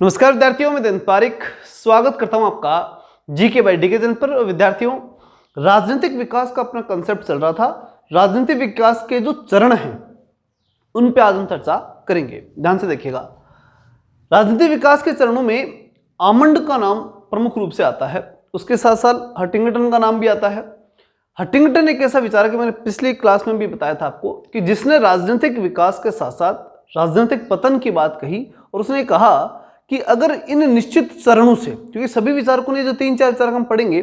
नमस्कार विद्यार्थियों, मैं दिन पारिक स्वागत करता हूं आपका जीके बाय डीके चैनल पर। विद्यार्थियों, राजनीतिक विकास का अपना कंसेप्ट चल रहा था। राजनीतिक विकास के जो चरण हैं उन पे आज हम चर्चा करेंगे। ध्यान से देखिएगा, राजनीतिक विकास के चरणों में आमंड का नाम प्रमुख रूप से आता है, उसके साथ साथ हंटिंगटन का नाम भी आता है। हंटिंगटन एक ऐसा विचारक है, मैंने पिछली क्लास में भी बताया था आपको, कि जिसने राजनीतिक विकास के साथ साथ राजनीतिक पतन की बात कही और उसने कहा कि अगर इन निश्चित चरणों से, क्योंकि सभी विचारकों ने जो 3-4 चरण हम पढ़ेंगे,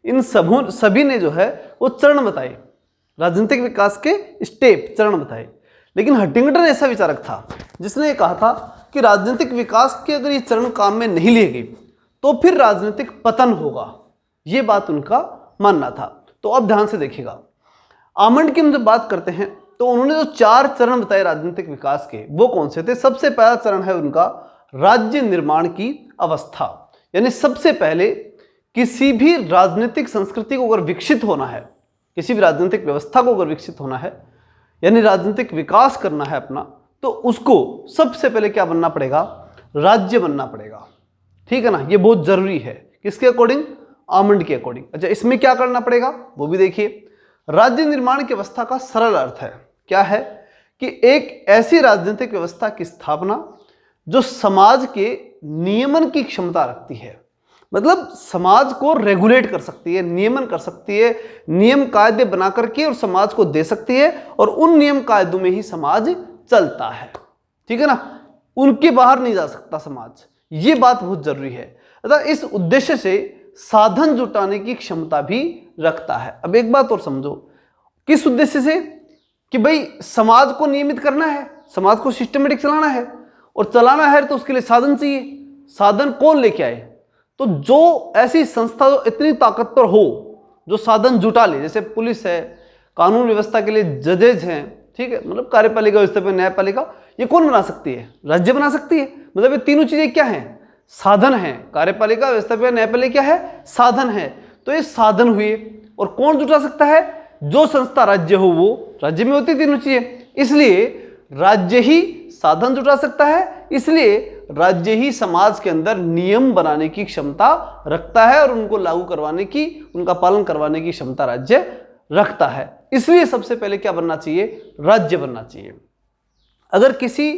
इन सभी ने जो है वो चरण बताए, राजनीतिक विकास के स्टेप, चरण बताए। लेकिन हंटिंगटन ऐसा विचारक था जिसने कहा था कि राजनीतिक विकास के अगर ये चरण काम में नहीं लिए गए तो फिर राजनीतिक पतन होगा। ये बात उनका मानना था। तो अब ध्यान से देखिएगा, आमंड की हम जब बात करते हैं तो उन्होंने जो 4 चरण बताए राजनीतिक विकास के, वो कौन से थे? सबसे पहला चरण है उनका राज्य निर्माण की अवस्था। यानी सबसे पहले किसी भी राजनीतिक संस्कृति को अगर विकसित होना है, किसी भी राजनीतिक व्यवस्था को अगर विकसित होना है, यानी राजनीतिक विकास करना है अपना, तो उसको सबसे पहले क्या बनना पड़ेगा? राज्य बनना पड़ेगा। ठीक है ना? ये बहुत जरूरी है। किसके अकॉर्डिंग? आमंड के अकॉर्डिंग। अच्छा, इसमें क्या करना पड़ेगा वो भी देखिए। राज्य निर्माण की अवस्था का सरल अर्थ है, क्या है? कि एक ऐसी राजनीतिक व्यवस्था की स्थापना जो समाज के नियमन की क्षमता रखती है, मतलब समाज को रेगुलेट कर सकती है, नियमन कर सकती है, नियम कायदे बना करके और समाज को दे सकती है, और उन नियम कायदों में ही समाज चलता है। ठीक है ना? उनके बाहर नहीं जा सकता समाज। ये बात बहुत जरूरी है। अतः इस उद्देश्य से साधन जुटाने की क्षमता भी रखता है। अब एक बात और समझो, किस उद्देश्य से? कि भाई समाज को नियमित करना है, समाज को सिस्टमेटिक चलाना है, और चलाना है तो उसके लिए साधन चाहिए। साधन कौन लेके आए? तो जो ऐसी संस्था जो इतनी ताकतवर हो, जो साधन जुटा ले, जैसे पुलिस है, कानून व्यवस्था के लिए जजेज हैं, ठीक है, मतलब कार्यपालिका व्यवस्था पे न्यायपालिका, ये कौन बना सकती है? राज्य बना सकती है। मतलब ये तीनों चीजें क्या हैं? साधन है। कार्यपालिका, व्यवस्थापिका, न्यायपालिका क्या है? साधन है। तो ये साधन हुए, और कौन जुटा सकता है? जो संस्था राज्य हो, वो राज्य में होती तीनों चीजें, इसलिए राज्य ही साधन जुटा सकता है, इसलिए राज्य ही समाज के अंदर नियम बनाने की क्षमता रखता है, और उनको लागू करवाने की, उनका पालन करवाने की क्षमता राज्य रखता है। इसलिए सबसे पहले क्या बनना चाहिए? राज्य बनना चाहिए। अगर किसी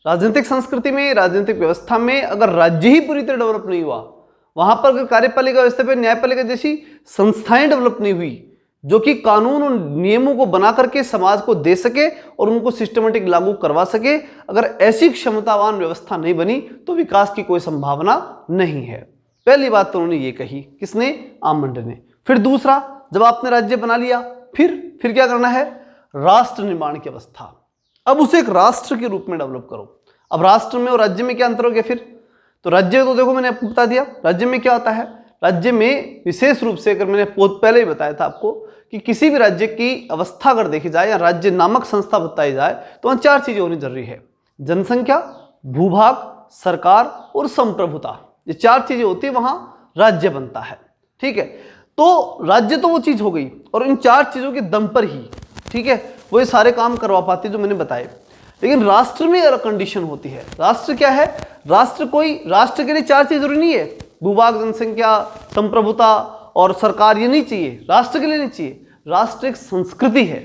राजनीतिक संस्कृति में, राजनीतिक व्यवस्था में अगर राज्य ही पूरी तरह डेवलप नहीं हुआ, वहां पर अगर कार्यपालिका व्यवस्था पे न्यायपालिका जैसी संस्थाएं डेवलप नहीं हुई जो कि कानून और नियमों को बना करके समाज को दे सके और उनको सिस्टमेटिक लागू करवा सके, अगर ऐसी क्षमतावान व्यवस्था नहीं बनी तो विकास की कोई संभावना नहीं है। पहली बात तो उन्होंने ये कही, किसने? आमंड ने। फिर दूसरा, जब आपने राज्य बना लिया, फिर क्या करना है? राष्ट्र निर्माण की अवस्था। अब उसे एक राष्ट्र के रूप में डेवलप करो। अब राष्ट्र में और राज्य में क्या अंतर हो गया फिर? तो राज्य तो देखो मैंने आपको बता दिया, राज्य में क्या होता है? राज्य में विशेष रूप से, अगर मैंने पहले ही बताया था आपको, कि किसी भी राज्य की अवस्था अगर देखी जाए या राज्य नामक संस्था बताई जाए तो वहां 4 चीजें होनी जरूरी है: जनसंख्या, भूभाग, सरकार और संप्रभुता। ये 4 चीजें होती है, वहां राज्य बनता है। ठीक है? तो राज्य तो वो चीज हो गई, और इन 4 चीजों के दम पर ही, ठीक है, वो ये सारे काम करवा पाती जो मैंने बताए। लेकिन राष्ट्र में अलग कंडीशन होती है। राष्ट्र क्या है? राष्ट्र के लिए 4 चीज जरूरी नहीं है, भूभाग, जनसंख्या, संप्रभुता और सरकार, ये नहीं चाहिए। राष्ट्र के लिए नहीं चाहिए। राष्ट्र एक संस्कृति है।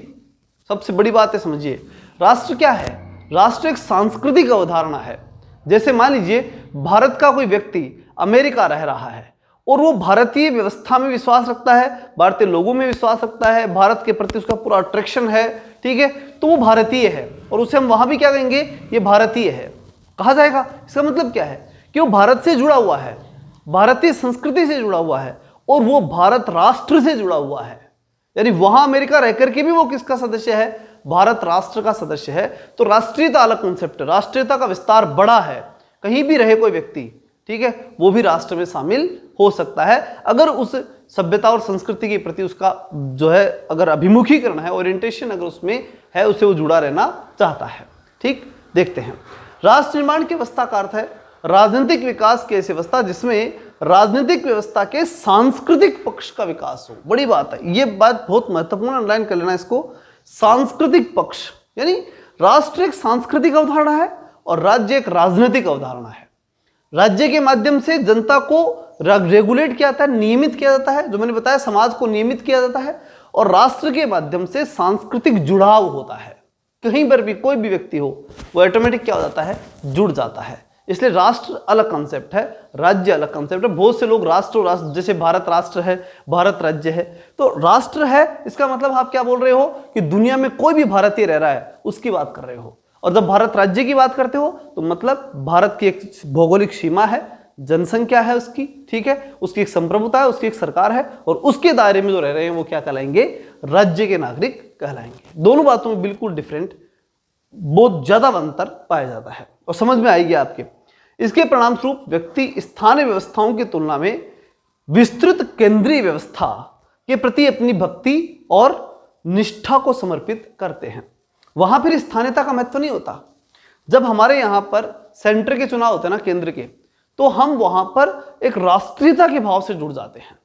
सबसे बड़ी बात है, समझिए, राष्ट्र क्या है? राष्ट्र एक सांस्कृतिक अवधारणा है। जैसे मान लीजिए भारत का कोई व्यक्ति अमेरिका रह रहा है और वो भारतीय व्यवस्था में विश्वास रखता है, भारतीय लोगों में विश्वास रखता है, भारत के प्रति उसका पूरा अट्रैक्शन है, ठीक है, तो वो भारतीय है, और उसे हम वहां भी क्या कहेंगे? ये भारतीय है कहा जाएगा। इसका मतलब क्या है? कि वो भारत से जुड़ा हुआ है, भारतीय संस्कृति से जुड़ा हुआ है, और वो भारत राष्ट्र से जुड़ा हुआ है। यानी वहां अमेरिका रहकर के भी वो किसका सदस्य है? भारत राष्ट्र का सदस्य है। तो राष्ट्रीयता अलग कॉन्सेप्ट है, राष्ट्रीयता का विस्तार बड़ा है। कहीं भी रहे कोई व्यक्ति, ठीक है, वो भी राष्ट्र में शामिल हो सकता है, अगर उस सभ्यता और संस्कृति के प्रति उसका जो है अगर अभिमुखीकरण है, ओरिएंटेशन अगर उसमें है, उसे वो जुड़ा रहना चाहता है। ठीक, देखते हैं। राष्ट्र निर्माण की अवस्था का अर्थ है राजनीतिक विकास की ऐसी अवस्था जिसमें राजनीतिक व्यवस्था के सांस्कृतिक पक्ष का विकास हो। बड़ी बात है, ये बात बहुत महत्वपूर्ण, अंडरलाइन कर लेना इसको। सांस्कृतिक पक्ष यानी राष्ट्र एक सांस्कृतिक अवधारणा है और राज्य एक राजनीतिक अवधारणा है। राज्य के माध्यम से जनता को रेगुलेट किया जाता है, नियमित किया जाता है, जो मैंने बताया समाज को नियमित किया जाता है, और राष्ट्र के माध्यम से सांस्कृतिक जुड़ाव होता है। कहीं पर भी कोई भी व्यक्ति हो वो ऑटोमेटिक क्या हो जाता है, जुड़ जाता है। इसलिए राष्ट्र अलग कंसेप्ट है, राज्य अलग कंसेप्ट है। बहुत से लोग राष्ट्र और राष्ट्र, जैसे भारत राष्ट्र है, भारत राज्य है, तो राष्ट्र है इसका मतलब आप क्या बोल रहे हो कि दुनिया में कोई भी भारतीय रह रहा है उसकी बात कर रहे हो। और जब भारत राज्य की बात करते हो तो मतलब भारत की एक भौगोलिक सीमा है, जनसंख्या है उसकी, ठीक है, उसकी एक संप्रभुता है, उसकी एक सरकार है, और उसके दायरे में जो रह रहे हैं वो क्या कहलाएंगे, राज्य के नागरिक कहलाएंगे। दोनों बातों में बिल्कुल डिफरेंट, बहुत ज्यादा अंतर पाया जाता है और समझ में आएगी आपके। इसके परिणाम स्वरूप व्यक्ति स्थानीय व्यवस्थाओं की तुलना में विस्तृत केंद्रीय व्यवस्था के प्रति अपनी भक्ति और निष्ठा को समर्पित करते हैं। वहां फिर स्थानीयता का महत्व नहीं होता। जब हमारे यहां पर सेंटर के चुनाव होते हैं ना, केंद्र के, तो हम वहां पर एक राष्ट्रीयता के भाव से जुड़ जाते हैं,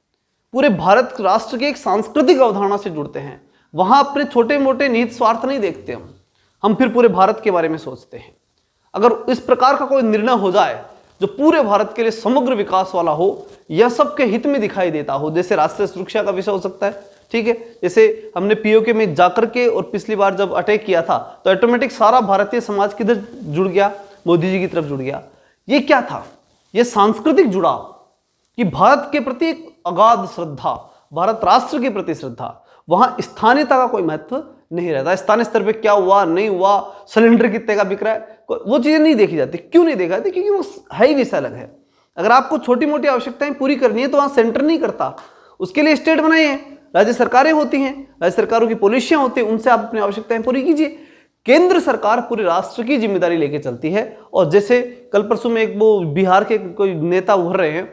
पूरे भारत राष्ट्र के एक सांस्कृतिक अवधारणा से जुड़ते हैं। वहां अपने छोटे मोटे निहित स्वार्थ नहीं देखते हम फिर पूरे भारत के बारे में सोचते हैं। अगर इस प्रकार का कोई निर्णय हो जाए जो पूरे भारत के लिए समग्र विकास वाला हो या सबके हित में दिखाई देता हो, जैसे राष्ट्रीय सुरक्षा का विषय हो सकता है, ठीक है, जैसे हमने पीओके में जाकर के और पिछली बार जब अटैक किया था तो ऑटोमेटिक सारा भारतीय समाज किधर जुड़ गया, मोदी जी की तरफ जुड़ गया। ये क्या था, ये सांस्कृतिक जुड़ाव कि भारत के प्रति एक अगाध श्रद्धा, भारत राष्ट्र के प्रति श्रद्धा। वहां स्थानीयता का कोई महत्व नहीं रहता। स्थानीय स्तर पे क्या हुआ नहीं हुआ, सिलेंडर कितने का बिक रहा है, वो चीजें नहीं देखी जाती। क्यों नहीं देखा जाती, क्योंकि वो है ही विषय अलग है। अगर आपको छोटी मोटी आवश्यकताएं पूरी करनी है तो वहां सेंटर नहीं करता, उसके लिए स्टेट बनाए हैं, राज्य सरकारें होती हैं, राज्य सरकारों की पॉलिसियां होती हैं, उनसे आप अपनी आवश्यकताएं पूरी कीजिए। केंद्र सरकार पूरे राष्ट्र की जिम्मेदारी लेके चलती है। और जैसे कल परसों में एक वो बिहार के कोई नेता उभर रहे हैं,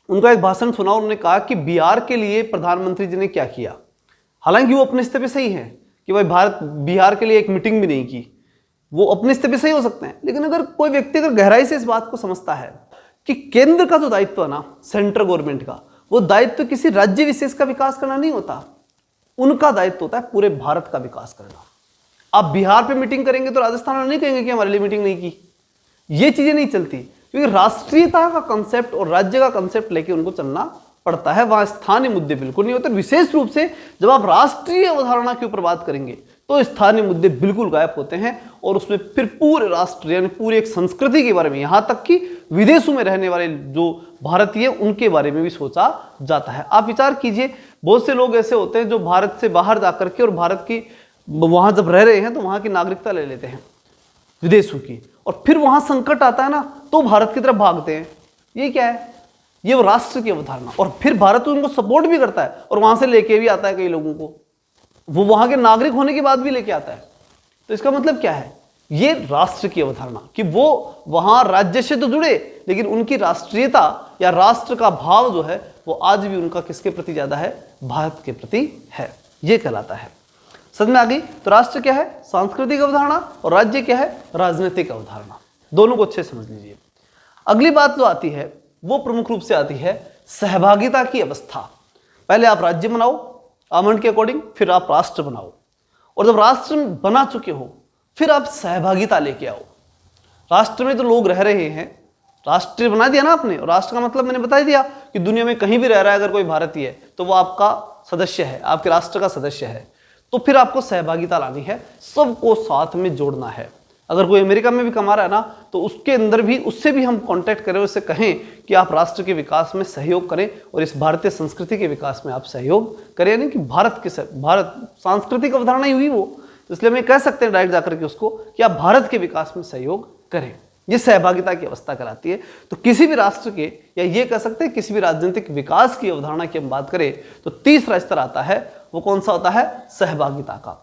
उनका एक भाषण सुना, उन्होंने कहा कि बिहार के लिए प्रधानमंत्री जी ने क्या किया। हालांकि वो अपने स्तर पे सही है कि भाई भारत बिहार के लिए एक मीटिंग भी नहीं की, वो अपने स्तर पे सही हो सकते हैं, लेकिन अगर कोई व्यक्ति अगर गहराई से इस बात को समझता है कि केंद्र का जो दायित्व है ना, सेंट्रल गवर्नमेंट का, वो दायित्व किसी राज्य विशेष का विकास करना नहीं होता, उनका दायित्व होता है पूरे भारत का विकास करना। आप बिहार पे मीटिंग करेंगे तो राजस्थान वाले नहीं कहेंगे कि हमारे लिए मीटिंग नहीं की। ये चीजें नहीं चलती, क्योंकि राष्ट्रीयता का कंसेप्ट और राज्य का कंसेप्ट लेके उनको चलना पड़ता है। वहां स्थानीय मुद्दे बिल्कुल नहीं होते। विशेष रूप से जब आप राष्ट्रीय अवधारणा के ऊपर बात करेंगे तो स्थानीय मुद्दे बिल्कुल गायब होते हैं, और उसमें फिर पूरे राष्ट्र यानी पूरी एक संस्कृति के बारे में, यहां तक कि विदेशों में रहने वाले जो भारतीय उनके बारे में भी सोचा जाता है। आप विचार कीजिए, बहुत से लोग ऐसे होते हैं जो भारत से बाहर जाकर के और भारत की वहां जब रह रहे हैं तो वहां की नागरिकता ले लेते हैं विदेशों की, और फिर वहां संकट आता है ना तो भारत की तरफ भागते हैं। ये क्या है, ये वो राष्ट्र की अवधारणा। और फिर भारत उनको सपोर्ट भी करता है और वहां से लेके भी आता है कई लोगों को, वो वहां के नागरिक होने के बाद भी लेके आता है। तो इसका मतलब क्या है, ये राष्ट्र की अवधारणा कि वो वहां राज्य से तो जुड़े लेकिन उनकी राष्ट्रीयता या राष्ट्र का भाव जो है वो आज भी उनका किसके प्रति ज्यादा है, भारत के प्रति है। ये कहलाता है। समझ में आ गई। तो राष्ट्र क्या है, सांस्कृतिक अवधारणा, और राज्य क्या है, राजनीतिक अवधारणा। दोनों को अच्छे समझ लीजिए। अगली बात जो आती है वो प्रमुख रूप से आती है सहभागिता की अवस्था। पहले आप राज्य बनाओ आमंड के अकॉर्डिंग, फिर आप राष्ट्र बनाओ, और जब राष्ट्र बना चुके हो फिर आप सहभागिता लेके आओ। राष्ट्र में तो लोग रह रहे हैं, राष्ट्र बना दिया ना आपने, और राष्ट्र का मतलब मैंने बता दिया कि दुनिया में कहीं भी रह रहा है अगर कोई भारतीय है तो वो आपका सदस्य है, आपके राष्ट्र का सदस्य है। तो फिर आपको सहभागिता लानी है, सबको साथ में जोड़ना है। अगर कोई अमेरिका में भी कमा रहा है ना तो उसके अंदर भी उससे भी हम कांटेक्ट करें, उससे कहें कि आप राष्ट्र के विकास में सहयोग करें और इस भारतीय संस्कृति के विकास में आप सहयोग करें। यानी कि भारत सांस्कृतिक अवधारणा ही हुई वो, तो इसलिए हम कह सकते हैं डायरेक्ट जाकर के उसको कि आप भारत के विकास में सहयोग करें। ये सहभागिता की अवस्था कहलाती है। तो किसी भी राष्ट्र के, या ये कह सकते हैं किसी भी राजनीतिक विकास की अवधारणा की हम बात करें तो तीसरा स्तर आता है, वो कौन सा होता है, सहभागिता का।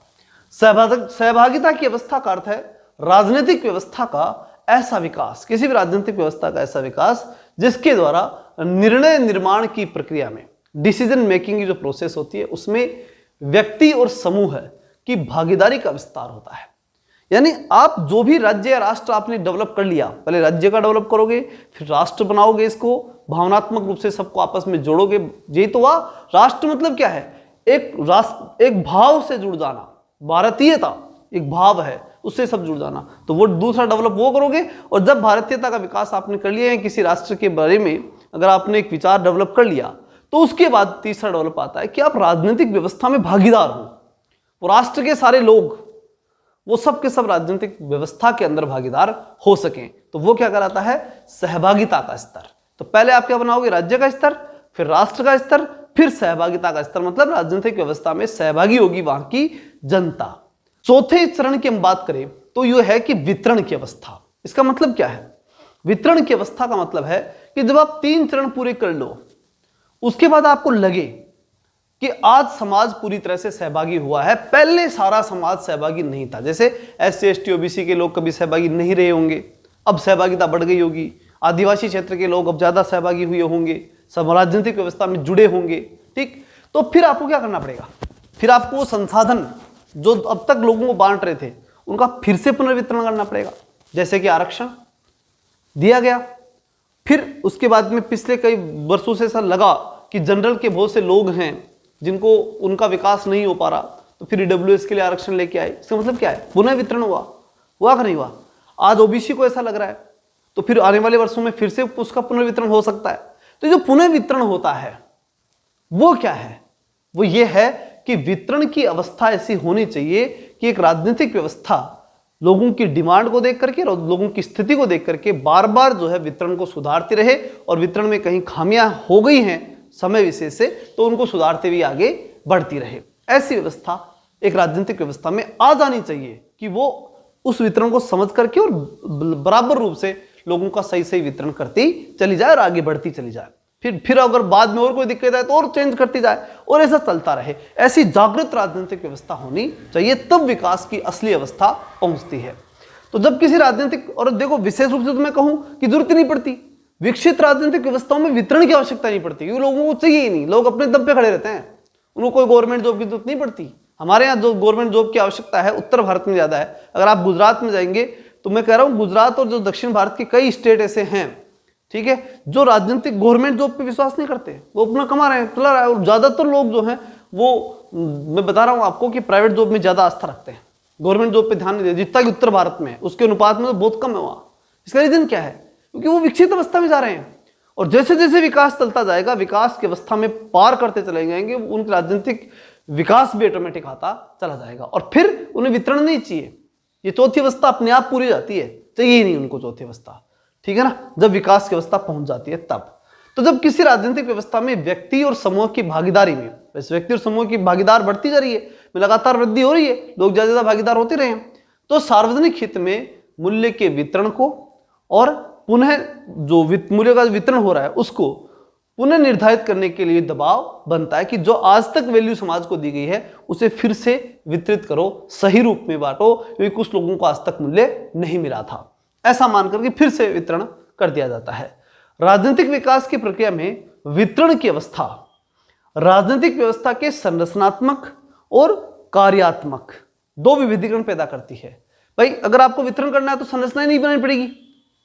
सहभागिता की अवस्था का अर्थ है राजनीतिक व्यवस्था का ऐसा विकास, किसी भी राजनीतिक व्यवस्था का ऐसा विकास जिसके द्वारा निर्णय निर्माण की प्रक्रिया में, डिसीजन मेकिंग की जो प्रोसेस होती है उसमें व्यक्ति और समूह की भागीदारी का विस्तार होता है। यानी आप जो भी राज्य या राष्ट्र आपने डेवलप कर लिया, पहले राज्य का डेवलप करोगे, फिर राष्ट्र बनाओगे, इसको भावनात्मक रूप से सबको आपस में जोड़ोगे। यही तो हुआ राष्ट्र। मतलब क्या है, एक राष्ट्र, एक भाव से जुड़ जाना। भारतीयता एक भाव है, उससे सब जुड़ जाना। तो वो दूसरा डेवलप वो करोगे, और जब भारतीयता का विकास आपने कर लिया है किसी राष्ट्र के बारे में, अगर आपने एक विचार डेवलप कर लिया, तो उसके बाद तीसरा डेवलप आता है कि आप राजनीतिक व्यवस्था में भागीदार हो। वो राष्ट्र के सारे लोग, वो सब के सब राजनीतिक व्यवस्था के अंदर भागीदार हो सकें। तो वो क्या कराता है? सहभागिता का स्तर। तो पहले आप क्या बनाओगे? राज्य का स्तर, फिर राष्ट्र का स्तर, फिर सहभागिता का स्तर, मतलब राजनीतिक व्यवस्था में सहभागी होगी वहां की जनता। चौथे चरण की हम बात करें तो यह है कि वितरण की अवस्था। इसका मतलब क्या है? वितरण की अवस्था का मतलब है कि जब आप 3 चरण पूरे कर लो, उसके बाद आपको लगे कि आज समाज पूरी तरह से सहभागी हुआ है। पहले सारा समाज सहभागी नहीं था, जैसे SC ST OBC के लोग कभी सहभागी नहीं रहे होंगे, अब सहभागिता बढ़ गई होगी। आदिवासी क्षेत्र के लोग अब ज्यादा सहभागी हुए होंगे, सब राजनीतिक व्यवस्था में जुड़े होंगे। ठीक, तो फिर आपको क्या करना पड़ेगा? फिर आपको वो संसाधन जो अब तक लोगों को बांट रहे थे उनका फिर से पुनर्वितरण करना पड़ेगा। जैसे कि आरक्षण दिया गया, फिर उसके बाद में पिछले कई वर्षों से ऐसा लगा कि जनरल के बहुत से लोग हैं जिनको उनका विकास नहीं हो पा रहा, तो फिर EWS के लिए आरक्षण लेके आए। इसका मतलब क्या है? पुनर्वितरण हुआ कि नहीं हुआ? आज OBC को ऐसा लग रहा है, तो फिर आने वाले वर्षों में फिर से उसका पुनर्वितरण हो सकता है। तो जो पुनर्वितरण होता है वो क्या है? वो ये है कि वितरण की अवस्था ऐसी होनी चाहिए कि एक राजनीतिक व्यवस्था लोगों की डिमांड को देख करके और लोगों की स्थिति को देख करके बार बार जो है वितरण को सुधारती रहे, और वितरण में कहीं खामियां हो गई हैं समय विशेष से, तो उनको सुधारते हुए आगे बढ़ती रहे। ऐसी व्यवस्था एक राजनीतिक व्यवस्था में आ जानी चाहिए कि वो उस वितरण को समझ करके और बराबर रूप से लोगों का सही सही वितरण करती चली जाए और आगे बढ़ती चली जाए। फिर अगर बाद में और कोई दिक्कत आए तो और चेंज करती जाए, और ऐसा चलता रहे। ऐसी जागृत राजनीतिक व्यवस्था होनी चाहिए, तब विकास की असली अवस्था पहुंचती है। तो जब किसी राजनीतिक, और देखो विशेष रूप से तो मैं कहूं कि जरूरत ही नहीं पड़ती, विकसित राजनीतिक व्यवस्थाओं में वितरण की आवश्यकता नहीं पड़ती, क्योंकि लोगों को चाहिए ही नहीं, लोग अपने दम पे खड़े रहते हैं, उनको कोई गवर्नमेंट जॉब की जरूरत नहीं पड़ती। हमारे यहाँ जो गवर्नमेंट जॉब की आवश्यकता है उत्तर भारत में ज्यादा है। अगर आप गुजरात में जाएंगे तो मैं कह रहा हूँ गुजरात और जो दक्षिण भारत के कई स्टेट ऐसे हैं, ठीक है, जो राजनीतिक गवर्नमेंट जॉब पे विश्वास नहीं करते, वो अपना कमा रहे हैं, चला रहा है। और ज्यादातर लोग जो हैं वो, मैं बता रहा हूँ आपको कि प्राइवेट जॉब में ज्यादा आस्था रखते हैं, गवर्नमेंट जॉब पे ध्यान नहीं देते, जितना कि उत्तर भारत में है उसके अनुपात में तो बहुत कम है वहां। इसका रीजन क्या है? क्योंकि वो विकसित अवस्था में जा रहे हैं, और जैसे जैसे विकास चलता जाएगा, विकास की अवस्था में पार करते चले जाएंगे, उनके राजनीतिक विकास भी ऑटोमेटिक आता चला जाएगा, और फिर उन्हें वितरण नहीं चाहिए। ये चौथी अवस्था अपने आप पूरी जाती है, चाहिए ही नहीं उनको चौथी अवस्था, ठीक है ना, जब विकास की अवस्था पहुंच जाती है तब। तो जब किसी राजनीतिक व्यवस्था में व्यक्ति और समूह की भागीदारी में, वैसे व्यक्ति और समूह की भागीदार बढ़ती जा रही है, लगातार वृद्धि हो रही है, लोग ज्यादा ज्यादा भागीदार होते रहे हैं, तो सार्वजनिक हित में मूल्य के वितरण को और पुनः जो मूल्य का वितरण हो रहा है उसको पुनः निर्धारित करने के लिए दबाव बनता है कि जो आज तक वैल्यू समाज को दी गई है उसे फिर से वितरित करो, सही रूप में बांटो, क्योंकि कुछ लोगों को आज तक मूल्य नहीं मिला था, ऐसा मान करके फिर से वितरण कर दिया जाता है। राजनीतिक विकास की प्रक्रिया में वितरण की अवस्था राजनीतिक व्यवस्था के संरचनात्मक और कार्यात्मक दो विविधीकरण पैदा करती है। भाई अगर आपको वितरण करना है तो संरचना नहीं बनानी पड़ेगी,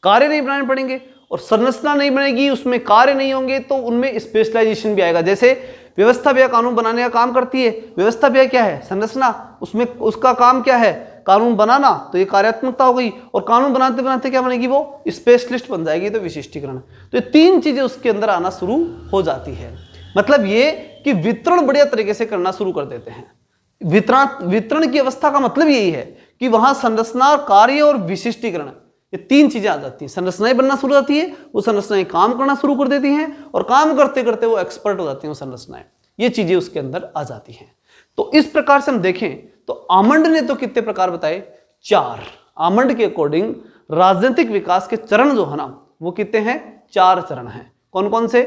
कार्य नहीं बनाने पड़ेंगे, और संरचना नहीं बनेगी, उसमें कार्य नहीं होंगे, तो उनमें स्पेशलाइजेशन भी आएगा। जैसे व्यवस्था व्यय कानून बनाने का काम करती है, व्यवस्था व्यय क्या है? संरचना, उसमें उसका काम क्या है? कानून बनाना, तो ये कार्यात्मकता हो गई, और कानून बनाते बनाते क्या बनेगी? वो स्पेशलिस्ट बन जाएगी, तो विशिष्टीकरण। तो ये तीन चीजें उसके अंदर आना शुरू हो जाती है। मतलब ये कि वितरण बढ़िया तरीके से करना शुरू कर देते हैं। वितरण की अवस्था का मतलब यही है कि वहां संरचना, कार्य और विशिष्टीकरण, ये तीन चीजें आ जाती हैं। संरचनाएं बनना शुरू हो जाती है, वो संरचनाएं काम करना शुरू कर देती हैं, और काम करते करते वो एक्सपर्ट हो जाती हैं वो संरचनाएं, ये चीजें उसके अंदर आ जाती हैं। तो इस प्रकार से हम देखें तो आमंड ने तो कितने प्रकार बताए? 4। आमंड के अकॉर्डिंग राजनीतिक विकास के चरण जो है ना, वो कितने हैं? 4 चरण हैं। कौन कौन से?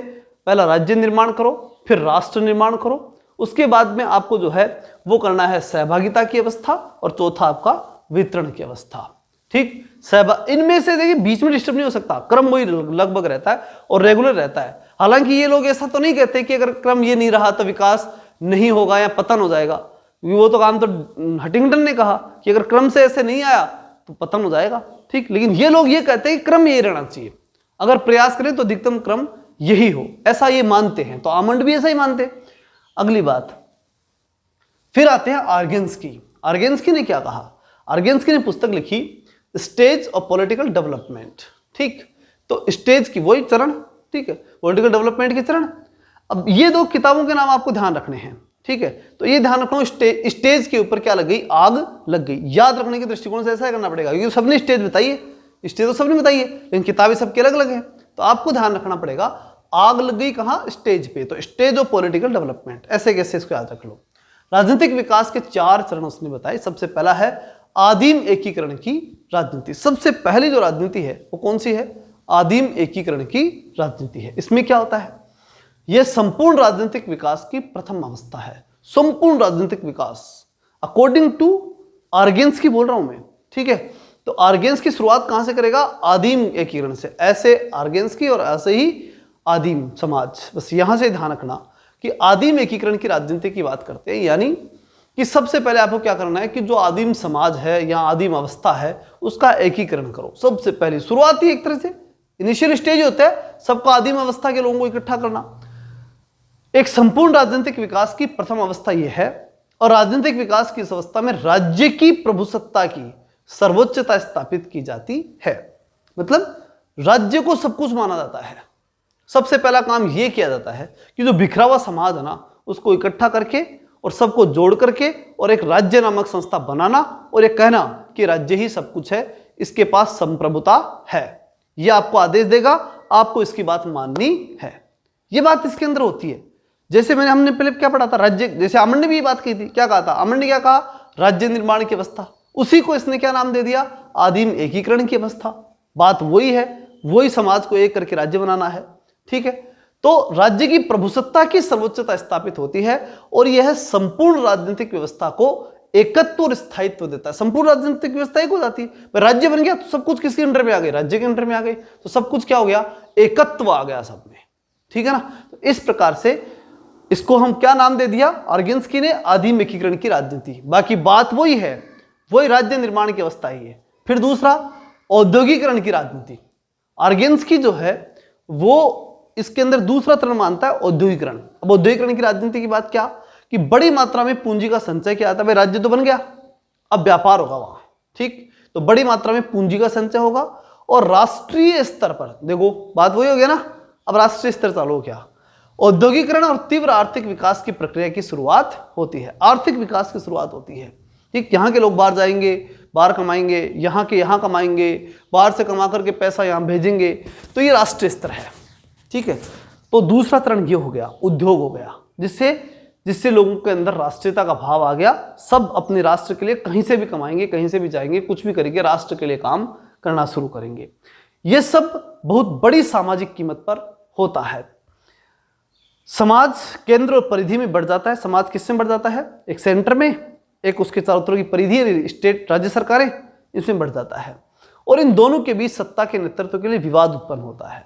पहला राज्य निर्माण करो, फिर राष्ट्र निर्माण करो, उसके बाद में आपको जो है वो करना है सहभागिता की अवस्था, और चौथा आपका वितरण की अवस्था। ठीक, इनमें से देखिए बीच में डिस्टर्ब नहीं हो सकता, क्रम वही लगभग रहता है और रेगुलर रहता है। हालांकि ये लोग ऐसा तो नहीं कहते कि अगर क्रम ये नहीं रहा तो विकास नहीं होगा या पतन हो जाएगा, वो तो काम तो हंटिंगटन ने कहा कि अगर क्रम से ऐसे नहीं आया तो पतन हो जाएगा। ठीक, लेकिन ये लोग ये कहते हैं कि क्रम यही रहना चाहिए, अगर प्रयास करें तो अधिकतम क्रम यही हो, ऐसा ये मानते हैं। तो आमंड भी ऐसा ही मानते हैं। अगली बात, फिर आते हैं आर्गेन्स्की। आर्गेन्स्की ने क्या कहा? आर्गेन्स्की ने पुस्तक लिखी स्टेज ऑफ पॉलिटिकल डेवलपमेंट, ठीक। तो स्टेज की वही चरण, ठीक है, पॉलिटिकल डेवलपमेंट के चरण। अब ये दो किताबों के नाम आपको ध्यान रखने हैं, ठीक है। तो ये ध्यान रखना, स्टेज के ऊपर क्या लग गई, आग लग गई। याद रखने के दृष्टिकोण से ऐसा करना पड़ेगा, क्योंकि सबने स्टेज बताई है, स्टेज तो सबने बताई है, लेकिन किताबें सबके अलग अलग हैं। तो आपको ध्यान रखना पड़ेगा, आग लग गई कहाँ, स्टेज पे। तो स्टेज ऑफ पॉलिटिकल डेवलपमेंट, ऐसे कैसे, इसको याद रख लो। राजनीतिक विकास के 4 चरण उसने बताए। सबसे पहला है आदिम एकीकरण की राजनीति। सबसे पहली जो राजनीति है वो कौन सी है, आदिम एकीकरण की राजनीति है। इसमें क्या होता है, यह संपूर्ण राजनीतिक विकास की प्रथम अवस्था है। संपूर्ण राजनीतिक विकास अकॉर्डिंग टू आर्गेन्स्की बोल रहा हूं मैं, ठीक है। तो आर्गेन्स्की शुरुआत कहां से करेगा, आदिम एकीकरण से। ऐसे आर्गेन्स्की और ऐसे ही आदिम समाज, बस यहां से ध्यान रखना कि आदिम एकीकरण की राजनीति की बात करते हैं, यानी कि सबसे पहले आपको क्या करना है कि जो आदिम समाज है या आदिम अवस्था है उसका एकीकरण करो। सबसे पहले शुरुआती एक तरह से इनिशियल स्टेज होता है सबको आदिम अवस्था के लोगों को इकट्ठा करना। एक संपूर्ण राजनीतिक विकास की प्रथम अवस्था यह है, और राजनीतिक विकास की इस अवस्था में राज्य की प्रभुसत्ता की सर्वोच्चता स्थापित की जाती है। मतलब राज्य को सब कुछ माना जाता है। सबसे पहला काम यह किया जाता है कि जो बिखरा हुआ समाज है ना, उसको इकट्ठा करके और सबको जोड़ करके और एक राज्य नामक संस्था बनाना, और ये कहना कि राज्य ही सब कुछ है, इसके पास संप्रभुता है, यह आपको आदेश देगा, आपको इसकी बात माननी है। यह बात इसके अंदर होती है। जैसे हमने पहले क्या पढ़ा था, राज्य, जैसे अमन ने भी ये बात कही थी, क्या कहा था अमन ने, क्या कहा, राज्य निर्माण की अवस्था। उसी को इसने क्या नाम दे दिया, आदिम एकीकरण की अवस्था। बात वही है, वही समाज को एक करके राज्य बनाना है, ठीक है। तो राज्य की प्रभुसत्ता की सर्वोच्चता स्थापित होती है, और यह संपूर्ण राजनीतिक व्यवस्था को एकत्व और स्थायित्व देता है। संपूर्ण राजनीतिक व्यवस्था एक हो जाती है। राज्य बन गया तो सब कुछ किसके अंडर में आ गए, राज्य के अंडर में आ गए, तो सब कुछ क्या हो गया, एकत्व आ गया सब में, ठीक है ना। तो इस प्रकार से इसको हम क्या नाम दे दिया, आर्गेन्स्की ने आदिम एकीकरण की राजनीति। बाकी बात वही है, वही राज्य निर्माण की अवस्था ही है। फिर दूसरा औद्योगिकरण की राजनीति। आर्गेन्स्की जो है वो इसके अंदर दूसरा चरण मानता है औद्योगिकरण। अब औद्योगिकरण की राजनीति की बात क्या, कि बड़ी मात्रा में पूंजी का संचय किया जाता है। भाई राज्य तो बन गया, अब व्यापार होगा वहां, ठीक। तो बड़ी मात्रा में पूंजी का संचय होगा, और राष्ट्रीय स्तर पर, देखो बात वही हो गया ना, अब राष्ट्रीय स्तर चालू हो गया। औद्योगिकरण और तीव्र आर्थिक विकास की प्रक्रिया की शुरुआत होती है। आर्थिक विकास की शुरुआत होती है, ठीक। यहाँ के लोग बाहर जाएंगे, बाहर कमाएंगे, यहाँ के यहाँ कमाएंगे, बाहर से कमा करके पैसा यहाँ भेजेंगे, तो ये राष्ट्रीय स्तर है, ठीक है। तो दूसरा चरण ये हो गया, उद्योग हो गया, जिससे लोगों के अंदर राष्ट्रीयता का भाव आ गया। सब अपने राष्ट्र के लिए कहीं से भी कमाएंगे, कहीं से भी जाएंगे, कुछ भी करेंगे, राष्ट्र के लिए काम करना शुरू करेंगे। यह सब बहुत बड़ी सामाजिक कीमत पर होता है। समाज केंद्र और परिधि में बढ़ जाता है। समाज किससे बढ़ जाता है, एक सेंटर में, एक उसके चारों तरफ की परिधि, स्टेट, राज्य सरकारें, इसमें बढ़ जाता है। और इन दोनों के बीच सत्ता के नेतृत्व के लिए विवाद उत्पन्न होता है,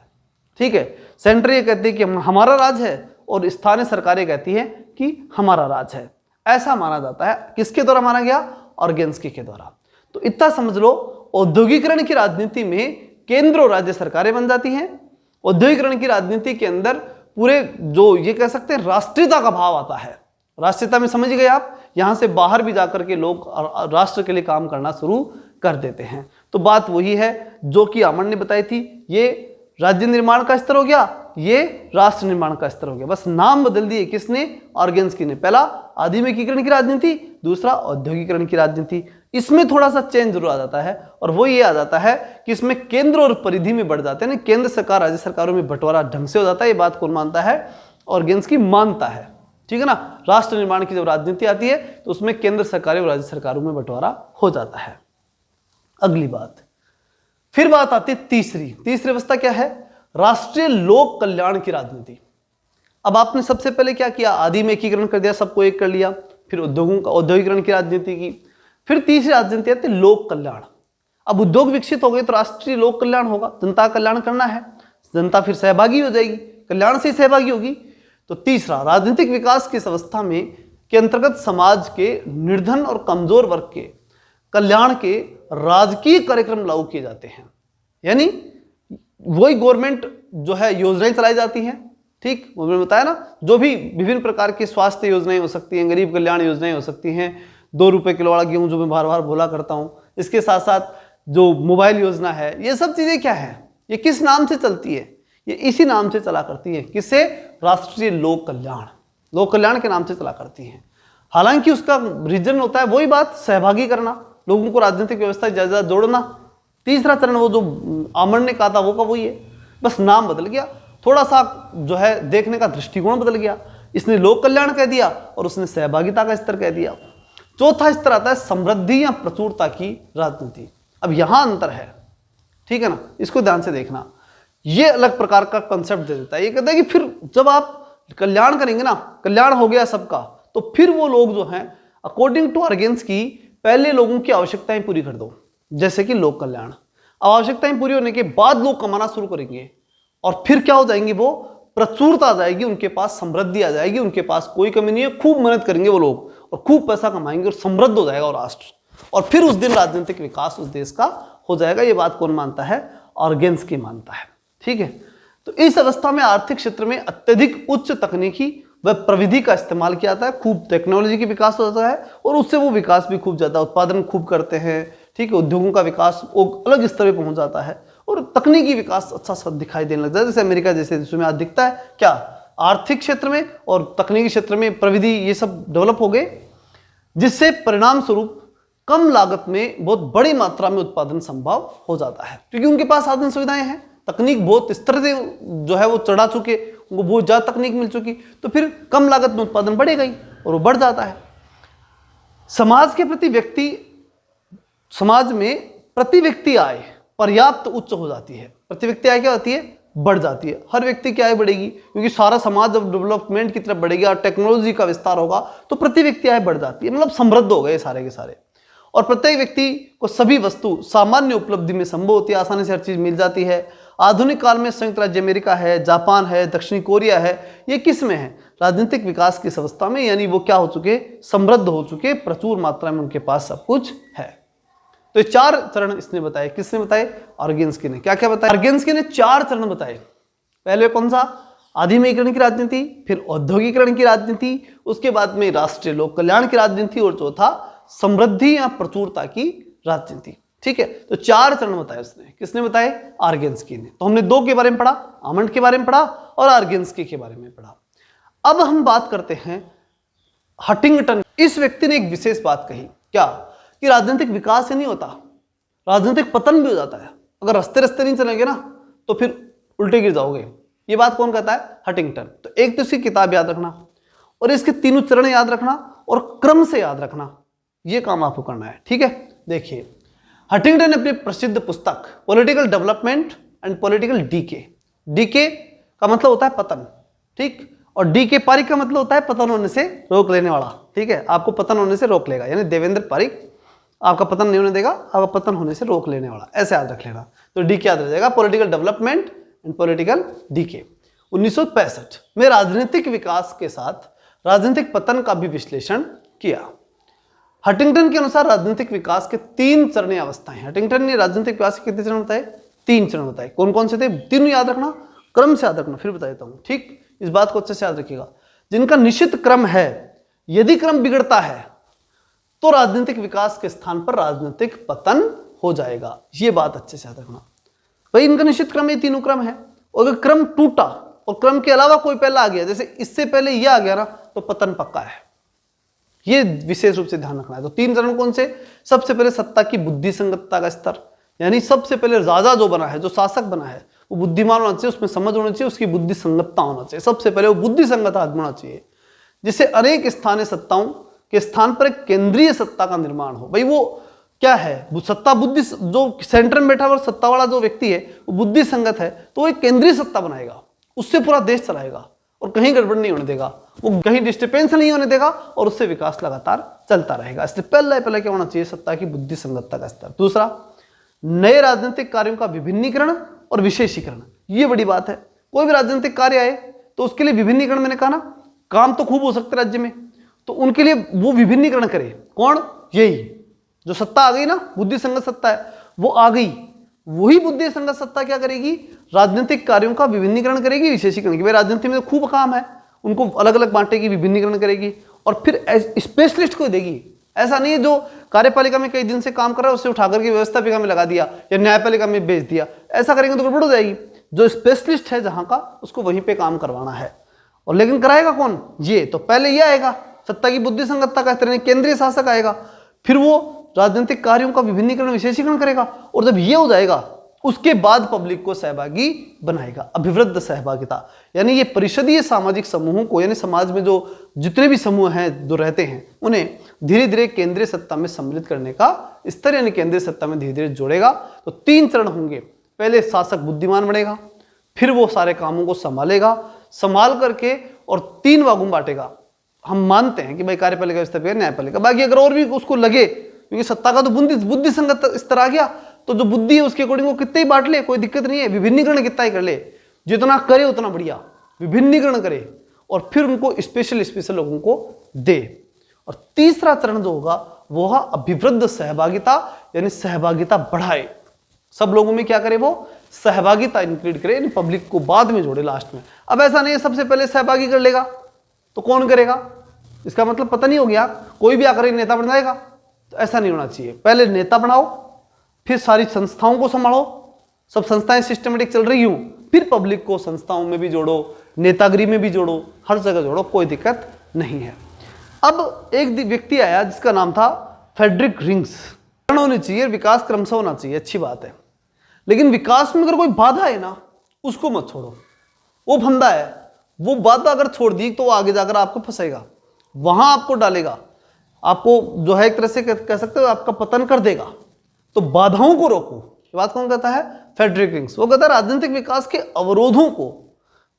ठीक है। सेंटर ये कहती है कि हमारा राज है, और स्थानीय सरकारें कहती है कि हमारा राज है। ऐसा माना जाता है। किसके द्वारा माना गया, आर्गेन्स्की के द्वारा। तो इतना समझ लो, औद्योगिकरण की राजनीति में केंद्र और राज्य सरकारें बन जाती हैं। औद्योगिकरण की राजनीति के अंदर पूरे जो ये कह सकते हैं राष्ट्रीयता का भाव आता है। राष्ट्रीयता में समझ गए आप, यहां से बाहर भी जाकर के लोग राष्ट्र के लिए काम करना शुरू कर देते हैं। तो बात वही है जो कि अमन ने बताई थी। ये राज्य निर्माण का स्तर हो गया, ये राष्ट्र निर्माण का स्तर हो गया। बस नाम बदल दिए, किसने, आर्गेन्स्की ने। पहला आदिम एकीकरण की राजनीति, दूसरा औद्योगिकरण की राजनीति। इसमें थोड़ा सा चेंज जरूर आ जाता है, और वो ये आ जाता है कि इसमें केंद्र और परिधि में बढ़ जाते हैं। केंद्र सरकार राज्य सरकारों में बंटवारा ढंग से हो जाता है। ये बात कौन मानता है, आर्गेन्स्की मानता है, ठीक है ना। राष्ट्र निर्माण की जब राजनीति आती है तो उसमें केंद्र सरकारें और राज्य सरकारों में बंटवारा हो जाता है। अगली बात, फिर बात आती है तीसरी अवस्था क्या है, राष्ट्रीय लोक कल्याण की राजनीति। अब आपने सबसे पहले क्या किया, आदिम एकीकरण कर दिया, सबको एक कर लिया। फिर उद्योगों का औद्योगिकरण की राजनीति की। फिर तीसरी राजनीति आती है लोक कल्याण। अब उद्योग विकसित हो गए तो राष्ट्रीय लोक कल्याण होगा, जनता का कल्याण करना है, जनता फिर सहभागी हो जाएगी, कल्याण से सहभागी होगी। तो तीसरा, राजनीतिक विकास की इस अवस्था में के अंतर्गत समाज के निर्धन और कमजोर वर्ग के कल्याण के राजकीय कार्यक्रम लागू किए जाते हैं। यानी वही गवर्नमेंट जो है योजनाएं चलाई जाती हैं, ठीक, मैंने बताया ना, जो भी विभिन्न प्रकार की स्वास्थ्य योजनाएं हो सकती हैं, गरीब कल्याण योजनाएं हो सकती हैं, ₹2 किलो वाला गेहूं जो मैं बार बार बोला करता हूं, इसके साथ साथ जो मोबाइल योजना है, ये सब चीजें क्या है, ये किस नाम से चलती है, ये इसी नाम से चला करती है, किससे, राष्ट्रीय लोक कल्याण के नाम से चला करती है। हालांकि उसका रीजन होता है वही बात, सहभागी करना, लोगों को राजनीतिक व्यवस्था ज्यादा जोड़ना। तीसरा चरण वो जो आमरण ने कहा था वो का वही है, बस नाम बदल गया, थोड़ा सा जो है देखने का दृष्टिकोण बदल गया। इसने लोक कल्याण कह दिया और उसने सहभागिता का स्तर कह दिया। चौथा स्तर आता है समृद्धि या प्रचुरता की राजनीति। अब यहां अंतर है, ठीक है ना, इसको ध्यान से देखना। ये अलग प्रकार का कंसेप्ट दे देता है। ये कहता है कि फिर जब आप कल्याण करेंगे ना, कल्याण हो गया सबका, तो फिर वो लोग जो हैं अकॉर्डिंग टू आर्गेन्स की पहले लोगों की आवश्यकताएं पूरी कर दो, जैसे कि लोक कल्याण। अब आवश्यकताएं पूरी होने के बाद लोग कमाना शुरू करेंगे और फिर क्या हो जाएंगे, वो प्रचुरता आ जाएगी, उनके पास समृद्धि आ जाएगी, उनके पास कोई कमी नहीं है, खूब मेहनत करेंगे वो लोग और खूब पैसा कमाएंगे और समृद्ध हो जाएगा वो राष्ट्र, और फिर उस दिन राजनीतिक विकास उस देश का हो जाएगा। ये बात कौन मानता है, ऑर्गेन्स की मानता है, ठीक है। तो इस अवस्था में आर्थिक क्षेत्र में अत्यधिक उच्च तकनीकी व प्रविधि का इस्तेमाल किया जाता है, खूब टेक्नोलॉजी की विकास हो जाता है और उससे वो विकास भी खूब ज्यादा, उत्पादन खूब करते हैं, ठीक है, उद्योगों का विकास वो अलग स्तर पे पहुंच जाता है और तकनीकी विकास अच्छा सा दिखाई देने लग जाता है। जैसे अमेरिका जैसे देशों में आज दिखता है, क्या आर्थिक क्षेत्र में और तकनीकी क्षेत्र में प्रविधि ये सब डेवलप हो गए, जिससे परिणाम स्वरूप कम लागत में बहुत बड़ी मात्रा में उत्पादन संभव हो जाता है, क्योंकि उनके पास साधन सुविधाएं हैं, तकनीक बहुत स्तर से जो है वो चढ़ा चुके, उनको बहुत ज्यादा तकनीक मिल चुकी, तो फिर कम लागत में उत्पादन बढ़ेगा ही और वो बढ़ जाता है। समाज के प्रति व्यक्ति, समाज में प्रति व्यक्ति आय पर्याप्त उच्च हो जाती है। प्रति व्यक्ति आय क्या होती है, बढ़ जाती है। हर व्यक्ति की आय बढ़ेगी, क्योंकि सारा समाज जब डेवलपमेंट की तरफ बढ़ेगा और टेक्नोलॉजी का विस्तार होगा तो प्रति व्यक्ति आय बढ़ जाती है, मतलब समृद्ध हो गए सारे के सारे। और प्रत्येक व्यक्ति को सभी वस्तु सामान्य उपलब्धि में संभव होती है, आसानी से हर चीज मिल जाती है। आधुनिक काल में संयुक्त राज्य अमेरिका है, जापान है, दक्षिणी कोरिया है, ये किस में है, राजनीतिक विकास की इस अवस्था में, यानी वो क्या हो चुके, समृद्ध हो चुके, प्रचुर मात्रा में उनके पास सब कुछ है। तो ये 4 चरण इसने बताए, किसने बताए, ऑर्गेन्स्की ने। क्या क्या बताया, ऑर्गेन्स्की ने 4 चरण बताए। पहले कौन सा, आधुनिकीकरण की राजनीति, फिर औद्योगिकरण की राजनीति, उसके बाद में राष्ट्रीय लोक कल्याण की राजनीति और चौथा समृद्धि या प्रचुरता की राजनीति, ठीक है। तो 4 चरण बताए उसने, किसने बताए, ऑर्गेन्स्की ने। तो हमने 2 के बारे में पढ़ा, आमंड के बारे में पढ़ा और ऑर्गेन्स्की के बारे में पढ़ा। अब हम बात करते हैं हंटिंगटन। इस व्यक्ति ने एक विशेष बात कही, क्या, कि राजनीतिक विकास से नहीं होता, राजनीतिक पतन भी हो जाता है। अगर रास्ते रास्ते नहीं चलेंगे ना तो फिर उल्टे गिर जाओगे। ये बात कौन कहता है, हंटिंगटन। तो एक तो इसकी किताब याद रखना और इसके 3 चरण याद रखना और क्रम से याद रखना, ये काम आपको करना है, ठीक है। देखिए, हंटिंगटन ने अपनी प्रसिद्ध पुस्तक political development and political decay, decay का मतलब होता है पतन, ठीक, और डीके पारिक का मतलब होता है पतन होने से रोक लेने वाला, ठीक है, आपको पतन होने से रोक लेगा, यानी देवेंद्र पारिक आपका पतन नहीं होने देगा, आपका पतन होने से रोक लेने वाला, ऐसे याद रख लेना। तो डीके याद रह जाएगा, political development and political decay. 1965 में राजनीतिक विकास के साथ राजनीतिक पतन का भी विश्लेषण किया। हंटिंगटन के अनुसार राजनीतिक विकास के 3 चरणीय अवस्थाएं। हंटिंगटन ने राजनीतिक विकास के कितने चरण बताए, 3 चरण बताए। कौन कौन से थे, तीनों याद रखना, क्रम से याद रखना, फिर बता देता हूं, ठीक, इस बात को अच्छे से याद रखिएगा। जिनका निश्चित क्रम है, यदि क्रम बिगड़ता है तो राजनीतिक विकास के स्थान पर राजनीतिक पतन हो जाएगा, ये बात अच्छे से याद रखना। भाई इनका निश्चित क्रम, ये तीनों क्रम है, और अगर क्रम टूटा और क्रम के अलावा कोई पहला आ गया, जैसे इससे पहले ये आ गया ना, तो पतन पक्का है, ये विशेष रूप से ध्यान रखना है। तो 3 चरण कौन से, सबसे पहले सत्ता की बुद्धि संगतता का स्तर, यानी सबसे पहले राजा जो बना है, जो शासक बना है, वो बुद्धिमान होना चाहिए, उसमें समझ होनी चाहिए, उसकी बुद्धि संगतता होना चाहिए, सबसे पहले वो बुद्धि संगत आदमी होना चाहिए, जिससे अनेक स्थानीय सत्ताओं के स्थान पर एक केंद्रीय सत्ता का निर्माण हो। भाई वो क्या है, वो सत्ता बुद्धि, जो सेंटर में बैठा हुआ सत्ता वाला जो व्यक्ति है वो बुद्धि संगत है, तो वो एक केंद्रीय सत्ता बनाएगा, उससे पूरा देश चलाएगा और कहीं गड़बड़ नहीं होने देगा, वो कहीं डिस्टर्बेंस नहीं होने देगा और उससे विकास लगातार चलता रहेगा। इसलिए पहले क्या होना चाहिए, सत्ता की बुद्धि संगतता का स्तर। दूसरा, नए राजनीतिक कार्यों का विभिन्नीकरण और विशेषीकरण, ये बड़ी बात है। कोई भी राजनीतिक कार्य आए तो उसके लिए विभिन्नीकरण, मैंने कहा ना, काम तो खूब हो सकते राज्य में, तो उनके लिए वो विभिन्नीकरण करे। कौन, यही जो सत्ता आ गई ना, बुद्धि संगत सत्ता है, वो आ गई, वही बुद्धि संगत सत्ता क्या करेगी, राजनीतिक कार्यों का विभिन्नीकरण करेगी, विशेषीकरण की। भाई राजनीति में तो खूब काम है, उनको अलग अलग बांटेगी, विभिन्नीकरण करेगी और फिर स्पेशलिस्ट को देगी, ऐसा नहीं है जो कार्यपालिका में कई दिन से काम कर रहा है उसे उठा करके व्यवस्थापिका में लगा दिया या न्यायपालिका में भेज दिया, ऐसा करेंगे तो गड़बड़ हो जाएगी। जो स्पेशलिस्ट है जहां का, उसको वहीं पे काम करवाना है। और लेकिन कराएगा कौन? ये तो पहले ये आएगा सत्ता की बुद्धि संगतता का स्तर, केंद्रीय शासक आएगा, फिर वो राजनीतिक कार्यों का विभिन्नीकरण विशेषीकरण करेगा, और जब ये हो जाएगा उसके बाद पब्लिक को सहभागी बनाएगा। अभिवृद्ध सहभागिता यानी ये परिषदीय सामाजिक समूहों को, यानी समाज में जो जितने भी समूह हैं जो रहते हैं, उन्हें धीरे धीरे केंद्रीय सत्ता में सम्मिलित करने का स्तर, यानी केंद्रीय सत्ता में धीरे धीरे जोड़ेगा। तो 3 चरण होंगे। पहले शासक बुद्धिमान बनेगा, फिर वो सारे कामों को संभालेगा, संभाल करके और 3 भागों में बांटेगा। हम मानते हैं कि भाई कार्यपालिका, व्यवस्थापिका, न्यायपालिका। बाकी अगर और भी उसको लगे, क्योंकि सत्ता का तो बुद्धि संगत स्तर आ गया, तो जो बुद्धि है उसके अकॉर्डिंग वो कितने ही बांट ले, कोई दिक्कत नहीं है। विभिन्नीकरण कितना ही कर ले, जितना करे उतना बढ़िया, विभिन्नीकरण करे और फिर उनको स्पेशल लोगों को दे। और तीसरा चरण जो होगा वो है अभिवृद्ध सहभागिता, यानी सहभागिता बढ़ाए। सब लोगों में क्या करे? वो सहभागिता इंक्लूड करे, यानी पब्लिक को बाद में जोड़े लास्ट में। अब ऐसा नहीं है सबसे पहले सहभागी कर लेगा तो कौन करेगा, इसका मतलब पता नहीं हो गया, कोई भी आकर नेता बन जाएगा। तो ऐसा नहीं होना चाहिए। पहले नेता बनाओ, फिर सारी संस्थाओं को संभालो, सब संस्थाएं सिस्टमेटिक चल रही हूं, फिर पब्लिक को संस्थाओं में भी जोड़ो, नेतागिरी में भी जोड़ो, हर जगह जोड़ो, कोई दिक्कत नहीं है। अब एक व्यक्ति आया जिसका नाम था फ्रेडरिक रिंग्स। होनी चाहिए, विकास क्रमशः होना चाहिए, अच्छी बात है, लेकिन विकास में अगर कोई बाधा है ना, उसको मत छोड़ो। वो फंदा है, वो बाधा अगर छोड़ दी तो आगे जाकर आपको फंसेगा, वहां आपको डालेगा, आपको जो है एक तरह से कह सकते हो आपका पतन कर देगा। तो बाधाओं को रोको। ये बात कौन कहता है? Frederick Riggs. वो कहता है राजनीतिक विकास के अवरोधों को,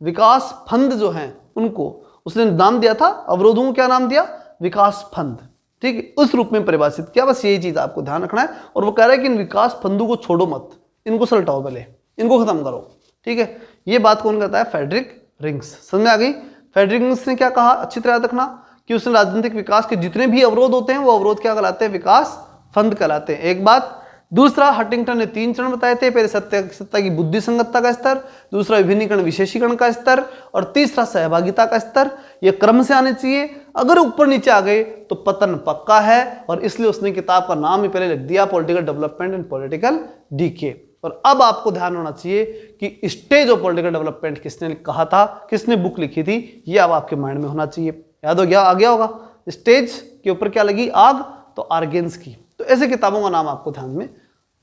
विकास फंद जो हैं उनको, उसने नाम दिया था अवरोधों को, क्या नाम दिया? विकास फंद। ठीक है, उस रूप में परिभाषित किया। बस यही चीज आपको ध्यान रखना है। और वो कह रहा है कि इन विकास फंदों को छोड़ो मत, इनको सलटाओ, पहले इनको खत्म करो। ठीक है, ये बात कौन कहता है? Frederick Riggs. समझ में आ गई? फ्रेडरिक रिंग्स ने क्या कहा, अच्छी तरह रखना कि उसने राजनीतिक विकास के जितने भी अवरोध होते हैं वो अवरोध क्या कहलाते हैं? विकास फंद कहलाते हैं। एक बात। दूसरा, हंटिंगटन ने 3 चरण बताए थे। पहले सत्ता की बुद्धि संगतता का स्तर, दूसरा विभिन्नीकरण विशेषीकरण का स्तर, और तीसरा सहभागिता का स्तर। ये क्रम से आने चाहिए। अगर ऊपर नीचे आ गए तो पतन पक्का है। और इसलिए उसने किताब का नाम ही पहले लिख दिया, political development and political decay. और अब आपको ध्यान होना चाहिए कि स्टेज ऑफ पॉलिटिकल डेवलपमेंट किसने कहा था, किसने बुक लिखी थी, ये अब आपके माइंड में होना चाहिए। याद हो गया? आ गया होगा। स्टेज के ऊपर क्या लगी? आग। तो आर्गेन्स की। तो ऐसे किताबों का नाम आपको ध्यान में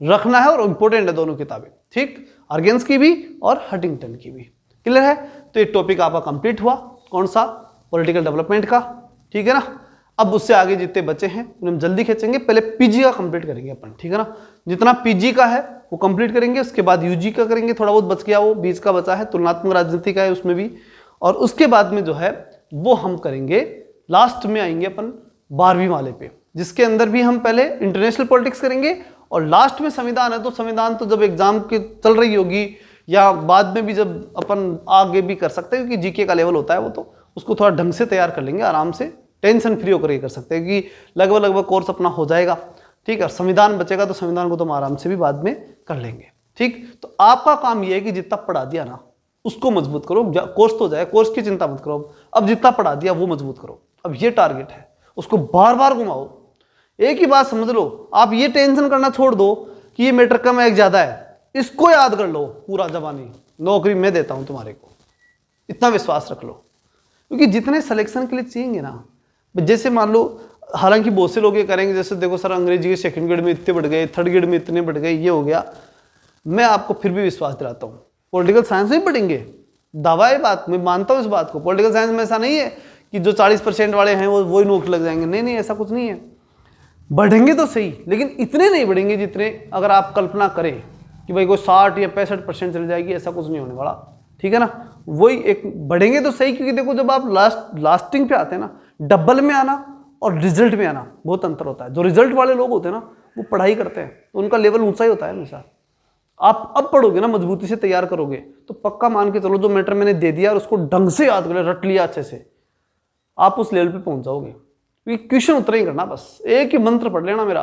रखना है और इंपॉर्टेंट है दोनों किताबें। ठीक, आर्गेन्स की भी और हंटिंगटन की भी। क्लियर है? तो ये टॉपिक आपका कंप्लीट हुआ। कौन सा? पॉलिटिकल डेवलपमेंट का। ठीक है ना? अब उससे आगे जितने बचे हैं उन्हें हम जल्दी खींचेंगे। पहले पीजी का कंप्लीट करेंगे अपन। ठीक है ना? जितना पीजी का है वो कंप्लीट करेंगे, उसके बाद यूजी का करेंगे। थोड़ा बहुत बच गया, वो बीच का बचा है, तुलनात्मक राजनीति का है उसमें भी। और उसके बाद में जो है वो हम करेंगे, लास्ट में आएंगे अपन 12वीं वाले पे, जिसके अंदर भी हम पहले इंटरनेशनल पॉलिटिक्स करेंगे और लास्ट में संविधान है। तो संविधान तो जब एग्जाम की चल रही होगी या बाद में भी जब अपन आगे भी कर सकते हैं, क्योंकि जीके का लेवल होता है वो, तो उसको थोड़ा ढंग से तैयार कर लेंगे, आराम से टेंशन फ्री होकर ये कर सकते हैं, क्योंकि लगभग कोर्स अपना हो जाएगा। ठीक है, संविधान बचेगा तो संविधान को तो हम आराम से भी बाद में कर लेंगे। ठीक, तो आपका काम ये है कि जितना पढ़ा दिया ना उसको मजबूत करो। कोर्स तो जाए, कोर्स की चिंता मत करो, अब जितना पढ़ा दिया वो मजबूत करो। अब ये टारगेट है, उसको बार बार घुमाओ। एक ही बात समझ लो, आप ये टेंशन करना छोड़ दो कि ये मीटर कम है एक ज्यादा है, इसको याद कर लो पूरा जबानी, नौकरी मैं देता हूं तुम्हारे को, इतना विश्वास रख लो। क्योंकि जितने सिलेक्शन के लिए चाहिए ना, जैसे मान लो, हालांकि बहुत से लोग ये करेंगे, जैसे देखो सर अंग्रेजी के 2nd ग्रेड में इतने बढ़ गए, 3rd ग्रेड में इतने बढ़ गए, ये हो गया। मैं आपको फिर भी विश्वास दिलाता हूँ, पॉलिटिकल साइंस में पढ़ेंगे, दावा है बात, मैं मानता हूँ इस बात को। पॉलिटिकल साइंस में ऐसा नहीं है कि जो 40% वाले हैं वो ही नौकरी लग जाएंगे, नहीं, ऐसा कुछ नहीं है। बढ़ेंगे तो सही, लेकिन इतने नहीं बढ़ेंगे जितने अगर आप कल्पना करें कि भाई कोई 60 या 65% चली जाएगी, ऐसा कुछ नहीं होने वाला। ठीक है ना? वही एक बढ़ेंगे तो सही, क्योंकि देखो जब आप लास्टिंग पे आते हैं ना, डबल में आना और रिजल्ट में आना बहुत अंतर होता है। जो रिजल्ट वाले लोग होते हैं ना, वो पढ़ाई करते हैं तो उनका लेवल ऊंचा ही होता है हमेशा। आप अब पढ़ोगे ना, मजबूती से तैयार करोगे, तो पक्का मान के चलो जो मैटर मैंने दे दिया और उसको ढंग से याद कर लिया, रट लिया अच्छे से, आप उस लेवल पे पहुंच जाओगे। क्योंकि क्वेश्चन उतना ही करना, बस एक ही मंत्र पढ़ लेना मेरा,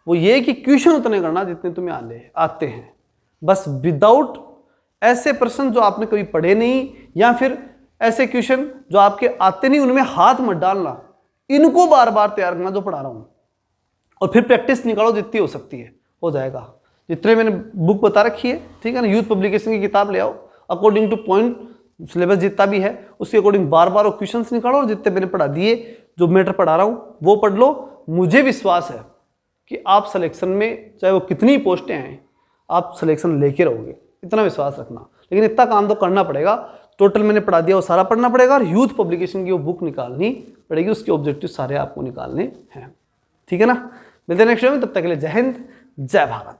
वो ये कि क्वेश्चन उतने करना जितने तुम्हें आते हैं, बस विदाउट ऐसे प्रश्न जो आपने कभी पढ़े नहीं, या फिर ऐसे क्वेश्चन जो आपके आते नहीं, उनमें हाथ मत डालना। इनको बार बार तैयार करना जो पढ़ा रहा हूं, और फिर प्रैक्टिस निकालो जितनी हो सकती है, हो जाएगा। जितने मैंने बुक बता रखी है, ठीक है ना, यूथ पब्लिकेशन की किताब ले आओ, अकॉर्डिंग टू पॉइंट सिलेबस जितना भी है उसके अकॉर्डिंग बार बार क्वेश्चंस निकालो, और जितने मैंने पढ़ा दिए, जो मैटर पढ़ा रहा हूँ वो पढ़ लो। मुझे विश्वास है कि आप सिलेक्शन में चाहे वो कितनी पोस्टें हैं, आप सिलेक्शन लेके रहोगे, इतना विश्वास रखना। लेकिन इतना काम तो करना पड़ेगा। टोटल मैंने पढ़ा दिया वो सारा पढ़ना पड़ेगा, और यूथ पब्लिकेशन की वो बुक निकालनी पड़ेगी, उसके ऑब्जेक्टिव सारे आपको निकालने हैं। ठीक है ना, मिलते हैं नेक्स्ट वीडियो में, तब तक के लिए जय हिंद, जय भारत।